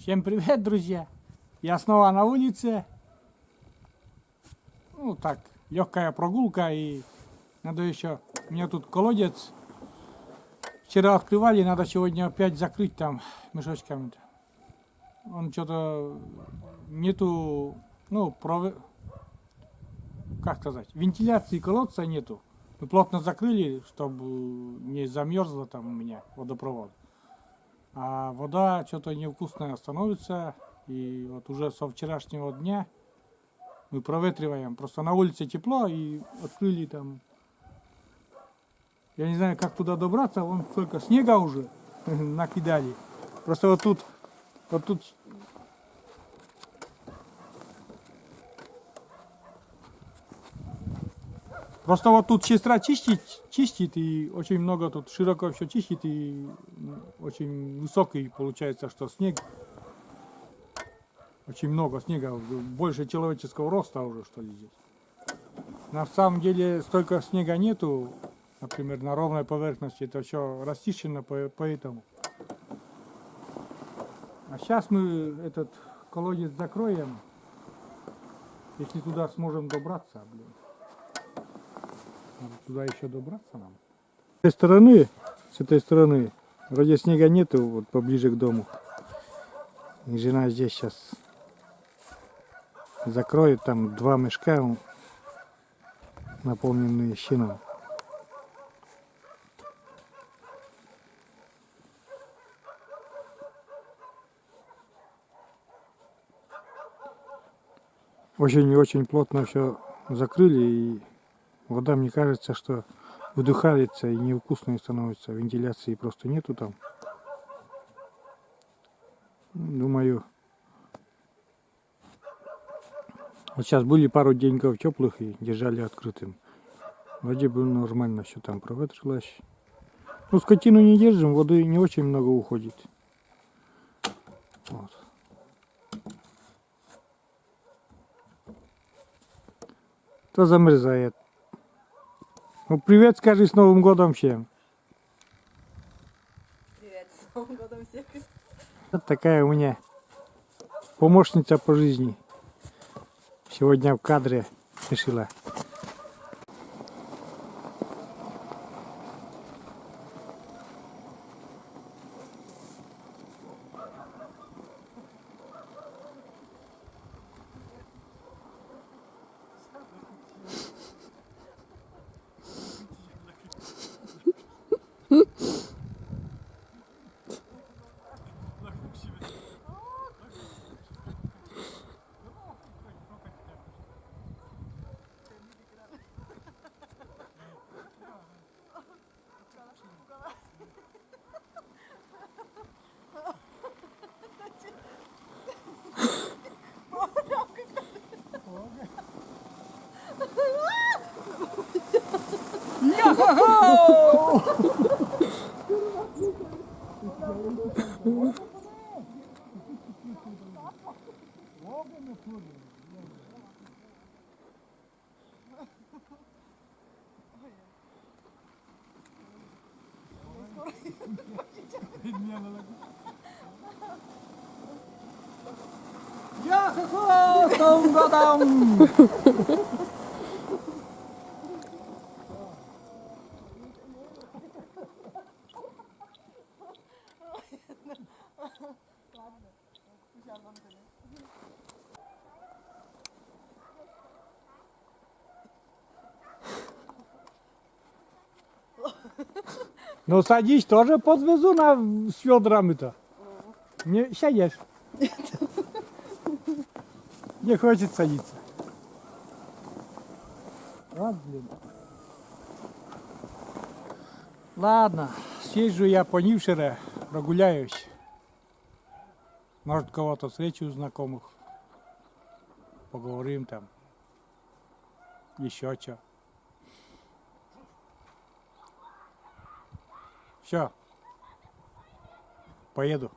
Всем привет, друзья! Я снова на улице. Ну так, легкая прогулка и надо еще... У меня тут колодец. Вчера открывали, надо сегодня опять закрыть там мешочками. Он что-то нету, ну, как сказать, вентиляции колодца нету. Мы плотно закрыли, чтобы не замерзло там у меня водопровод. А вода что-то невкусная становится. И вот уже со вчерашнего дня мы проветриваем. Просто на улице тепло и открыли там. Я не знаю, как туда добраться. Вон сколько снега уже накидали. Просто вот тут просто вот тут сестра чистит, и очень много тут широко все чистит, и очень высокий получается, что снег. Очень много снега, больше человеческого роста уже, что ли, здесь. На самом деле столько снега нету, например, на ровной поверхности, это все расчищено, поэтому. А сейчас мы этот колодец закроем, если туда сможем добраться, блин. Надо туда еще добраться нам. С этой стороны, вроде снега нету, вот поближе к дому. И жена здесь сейчас закроет, там 2 мешка, наполненные щином. Очень и очень плотно все закрыли, и вода, мне кажется, что выдыхается и невкусной становится. Вентиляции просто нету там. Думаю, вот сейчас были пару деньков теплых и держали открытым. Вроде бы нормально все там проветрилось. Ну, скотину не держим, воды не очень много уходит. Вот. То замерзает. Ну, привет, скажи, с Новым годом всем. Привет, с Новым годом всех. Вот такая у меня помощница по жизни. Сегодня в кадре решила. Яхо! С Новым годом! Ну садись, тоже подвезу с ведрами-то. Не сядешь? Не хочет садиться. Вот, блин. Ладно, съезжу я по Нившере, прогуляюсь. Может, кого-то встречу знакомых. Поговорим там. Еще что. Все. Поеду.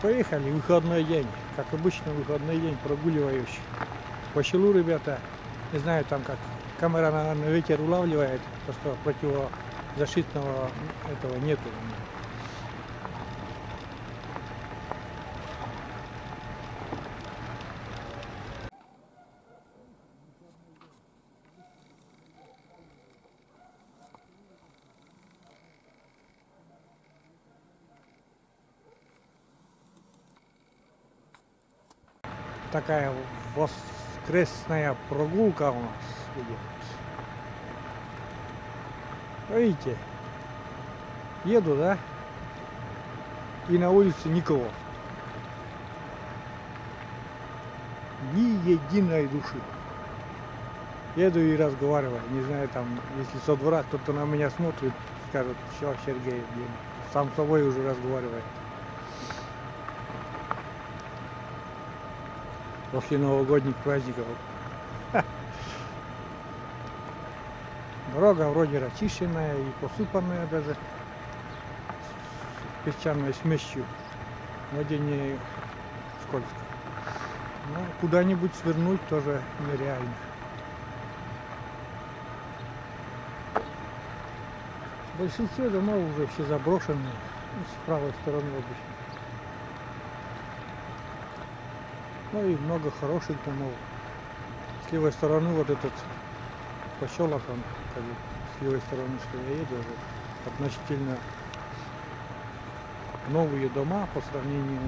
Поехали, выходной день. Как обычно, выходной день прогуливающий. По селу, ребята, не знаю, там как камера, наверное, ветер улавливает, просто противозащитного этого нету. Такая воскресная прогулка у нас идет. Видите, еду, да? И на улице никого. Ни единой души. Еду и разговариваю. Не знаю, там, если со двора кто-то на меня смотрит, скажет, все, Сергей, блин, сам с собой уже разговаривает. После новогодних праздников. Дорога вроде расчищенная и посыпанная даже с песчаной смесью. Вроде не скользко. Но куда-нибудь свернуть тоже нереально. Большинство домов уже все заброшенные. С правой стороны обычно. Ну и много хороших домов. С левой стороны вот этот поселок, он как бы с левой стороны, что я еду, вот, относительно новые дома по сравнению.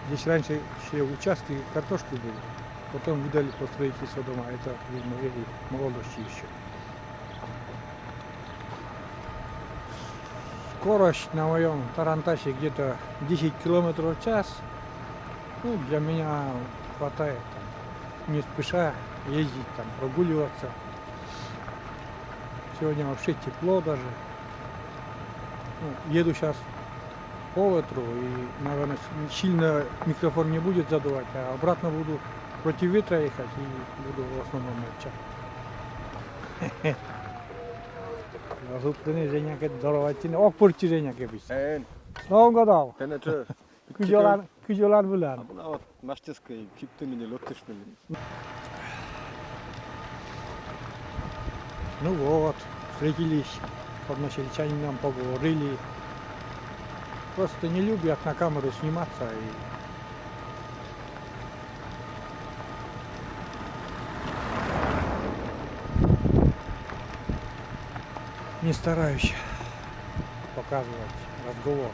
Здесь раньше все участки картошки были, потом выдали по строительству дома. Это в моей молодости еще. Скорость на моем тарантасе где-то 10 км в час. Ну, для меня хватает там, не спеша ездить, там, прогуливаться. Сегодня вообще тепло даже. Ну, еду сейчас по ветру и, наверное, сильно микрофон не будет задувать, а обратно буду против ветра ехать и буду в основном молчать. Zupny Żeniak Dorowaciny. Okpurci Żeniak yapmış. En, Z Nowym Godem. teneczy. Kızıyorlar bilen. A buna ot maşçıskı, kiptini, lotışını. Ну вот, встретились, с односельчанином поговорили. Просто не любят на камеру сниматься и не стараюсь показывать разговор.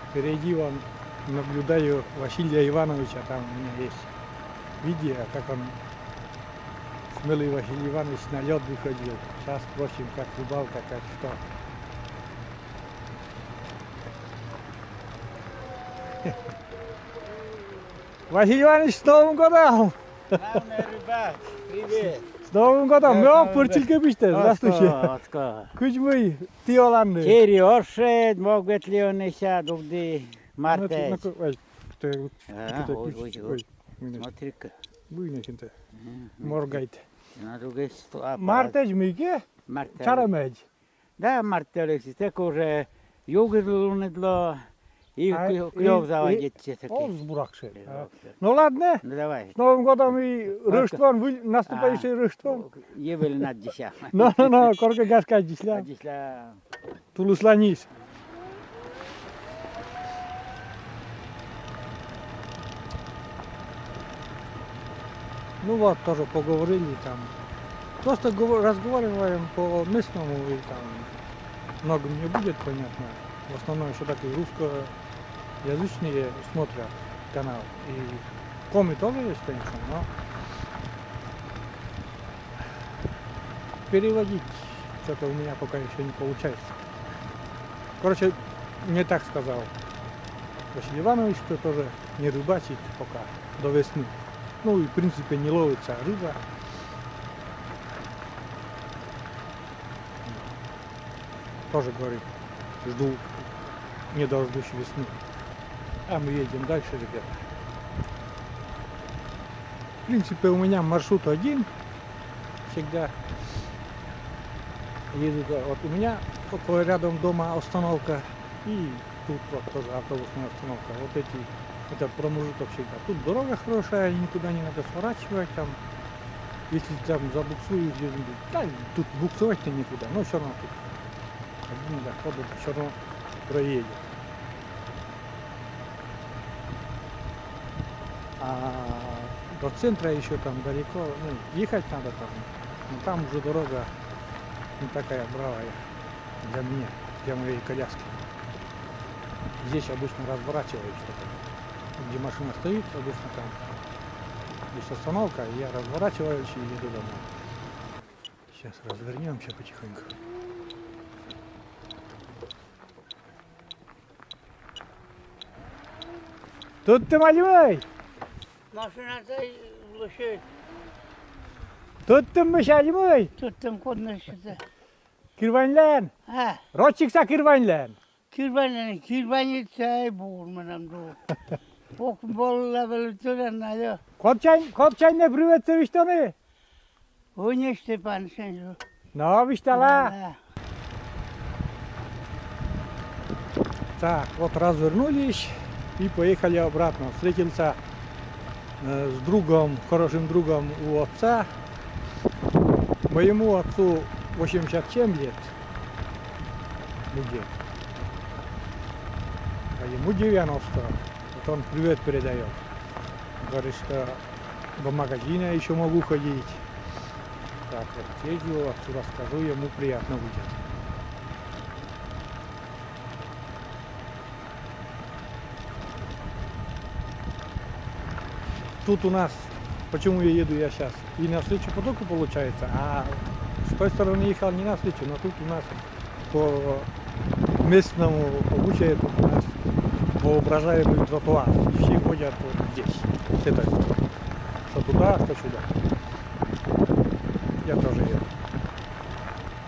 Впереди вон наблюдаю Василия Ивановича, там у меня есть видео, как он, смелый Василий Иванович, на лед выходил. Сейчас, впрочем, как рыбалка, как что. Василий Иванович, с Новым годом! Главное, ребят, привет! С Новым годом! Yok, pırçılka biçte. Здравствуйте. Оцко. Küçmüy, tiyolandı. Кери оршед, мог ветлионеся, дубди, мартес. Ой, А, ой, ой, ой. Смотри-ка. Buyurun şimdi. Morgayt. На другой стол. Martej mi ki? Мартес. Çaramej. Да, мартелес, так уже югерлу не дло. И клёв заводится таки. Oz burakşı. No ладно. Ну давай. С Новым годом и Рождеством, наступающий Рождеством. Евели над дися. No, korka gaskaj disla. Дисля. Tuluslanis. Ну вот, тоже поговорили там. Просто разговариваем по местному и там много не будет понятно. В основном еще такие русскоязычные смотрят канал. И коми тоже есть, конечно, но переводить что-то у меня пока еще не получается. Короче, не так сказал Василий Иванович, что тоже не рыбачит пока до весны. Ну и в принципе не ловится рыба. Тоже говорит, жду, не дождусь весны. А мы едем дальше, ребята. В принципе, у меня маршрут один. Всегда еду. Вот у меня около рядом дома остановка. И тут вот тоже автобусная остановка. Вот эти, это промежуток всегда. Тут дорога хорошая, никуда не надо сворачивать там. Если там забуксуешь где-нибудь, да, тут буксовать-то никуда, но все равно тут один доход все равно проедет. А до центра еще там далеко, ну, ехать надо там, но там уже дорога не такая бравая для меня, для моей коляски. Здесь обычно разворачиваюсь, где машина стоит, обычно там есть остановка, я разворачиваюсь и еду домой. Сейчас развернемся потихоньку. Тут ты малюй! Машинada ulaşıyor. Tuttum mu Şalim'oy? Tuttum konuşuyor. Kirvanlen. Ha, Roçiksa kirvanlen. kirvanı çay boğulmanam doğu. Bol level turanlar. Kopçay ne privet что ne? O ne Stepan sen şu. Ну, что ла. Так, вот развернулись и поехали обратно. Встретился с другом, хорошим другом у отца. Моему отцу 87 лет будет, а ему 90. Вот он привет передает. Говорит, что до магазина еще могу ходить. Так, вот ездил, отцу расскажу, ему приятно будет. Тут у нас, почему я еду сейчас, и на встречу потоку получается, а с той стороны ехал не на встречу, но тут у нас по местному обучаю, тут у нас воображаемый тротуар. Все ходят вот здесь, с этой стороны. Что туда, что сюда. Я тоже еду.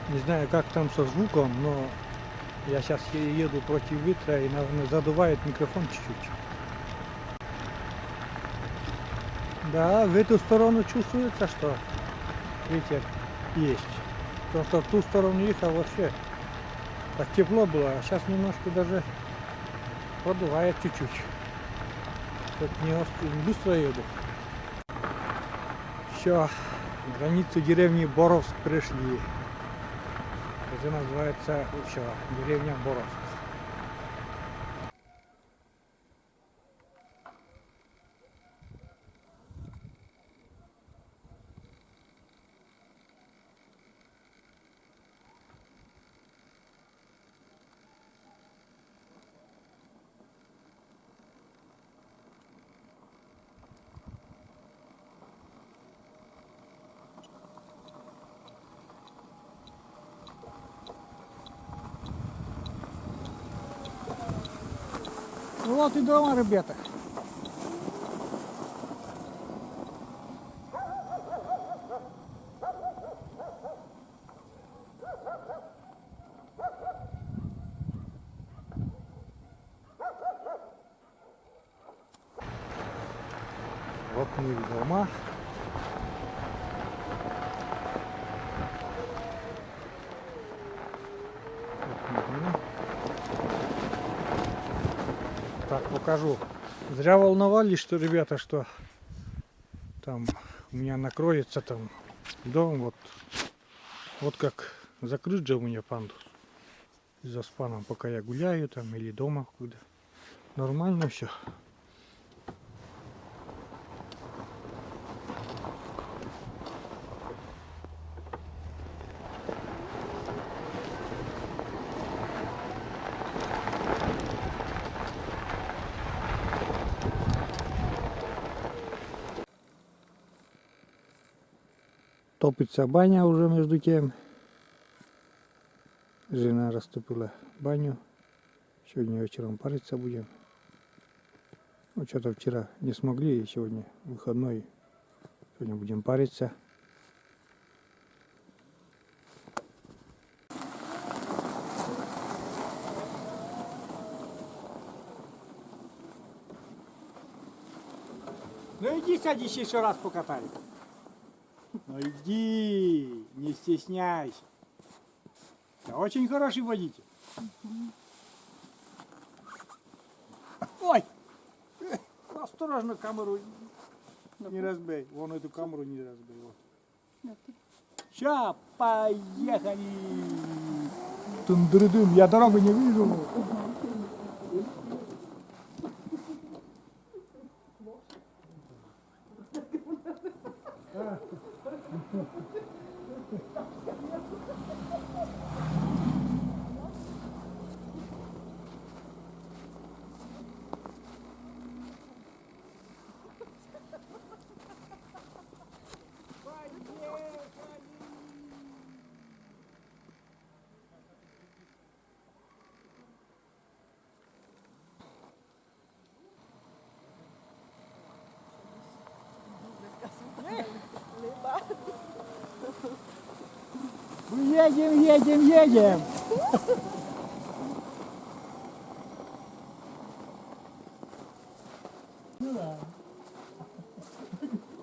Не знаю, как там со звуком, но я сейчас еду против ветра и, наверное, задувает микрофон чуть-чуть. Да, в эту сторону чувствуется, что ветер есть. Потому что в ту сторону ехал вообще так тепло было, а сейчас немножко даже продувает чуть-чуть. Тут не быстро еду. Все, границу деревни Боровск пришли. Это называется все, деревня Боровск. Вот и дома, ребята. Вот мы и дома. Так, покажу. Зря волновались, что, ребята, что там у меня накроется там дом. Вот как закрыт же у меня пандус. За спаном, пока я гуляю там или дома куда. Нормально все. Топится баня уже между тем. Жена растопила баню. Сегодня вечером париться будем. Ну, что-то вчера не смогли, и сегодня выходной. Сегодня будем париться. Ну иди садись еще раз покатай. Ну иди, не стесняйся. Ты очень хороший водитель. Ой! Осторожно, камеру не разбей. Вон эту камеру не разбей. Вот. Ща, поехали! Тун-дыры-дым, я дорогу не вижу. Едем, едем, едем. Ну да.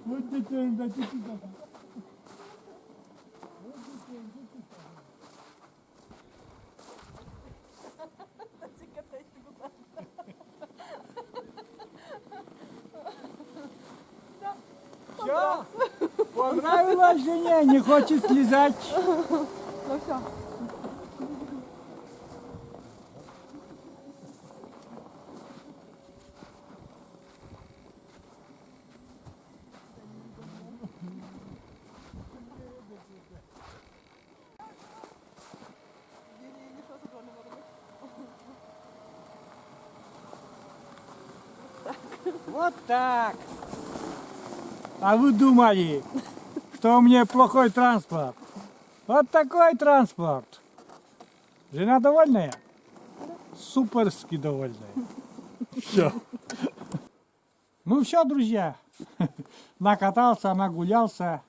Вот детей, да, детей. Все, понравилось жене, не хочет слезать. Ну все. Вот так. А вы думали, что у меня плохой транспорт? Вот такой транспорт. Жена довольная? Суперски довольная. Все. Ну все, друзья. Накатался, нагулялся,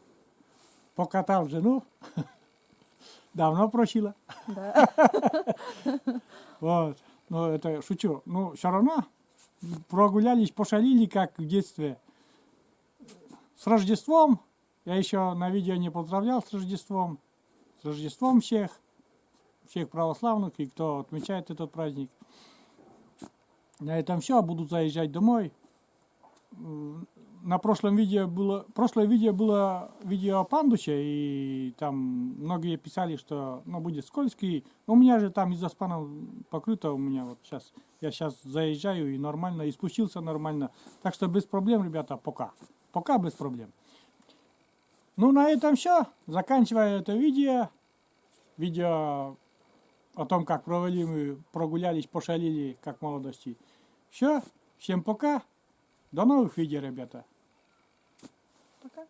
покатал жену. Давно просила. Да. Вот. Ну это шучу. Ну все равно прогулялись, пошалили, как в детстве. С Рождеством. Я еще на видео не поздравлял с Рождеством. С Рождеством всех православных и кто отмечает этот праздник. На этом все. Буду заезжать домой. На прошлое видео было видео о пандусе, и там многие писали, что будет скользкий. У меня же там из-за спана покрыто, у меня вот сейчас. Я сейчас заезжаю и нормально, и спустился нормально. Так что без проблем, ребята, пока. Пока без проблем. Ну, на этом все. Заканчиваю это видео. Видео о том, как провели мы, прогулялись, пошалили, как в молодости. Все. Всем пока. До новых видео, ребята. Пока.